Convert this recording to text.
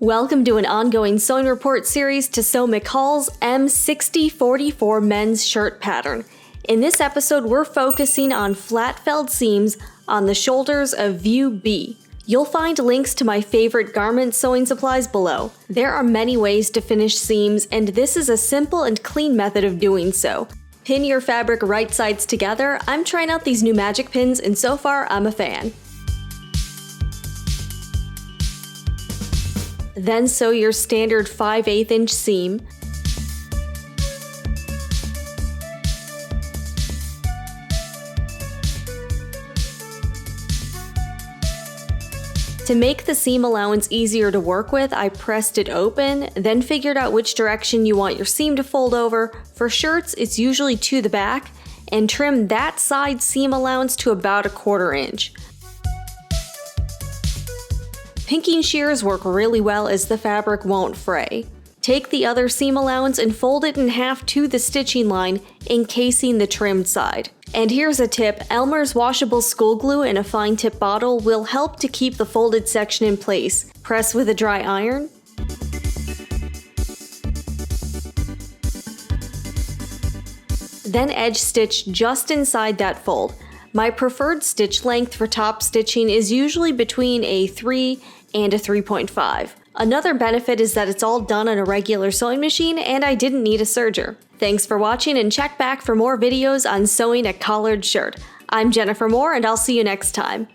Welcome to an ongoing sewing report series to sew McCall's M6044 men's shirt pattern. In this episode, we're focusing on flat felled seams on the shoulders of view B. You'll find links to my favorite garment sewing supplies below. There are many ways to finish seams, and this is a simple and clean method of doing so. Pin your fabric right sides together. I'm trying out these new magic pins, and so far I'm a fan. Then sew your standard 5/8 inch seam. To make the seam allowance easier to work with, I pressed it open, then figured out which direction you want your seam to fold over. For shirts, it's usually to the back, and trim that side seam allowance to about 1/4 inch. Pinking shears work really well as the fabric won't fray. Take the other seam allowance and fold it in half to the stitching line, encasing the trimmed side. And here's a tip, Elmer's washable school glue in a fine tip bottle will help to keep the folded section in place. Press with a dry iron. Then edge stitch just inside that fold. My preferred stitch length for top stitching is usually between a 3 and a 3.5. Another benefit is that it's all done on a regular sewing machine and I didn't need a serger. Thanks for watching and check back for more videos on sewing a collared shirt. I'm Jennifer Moore and I'll see you next time.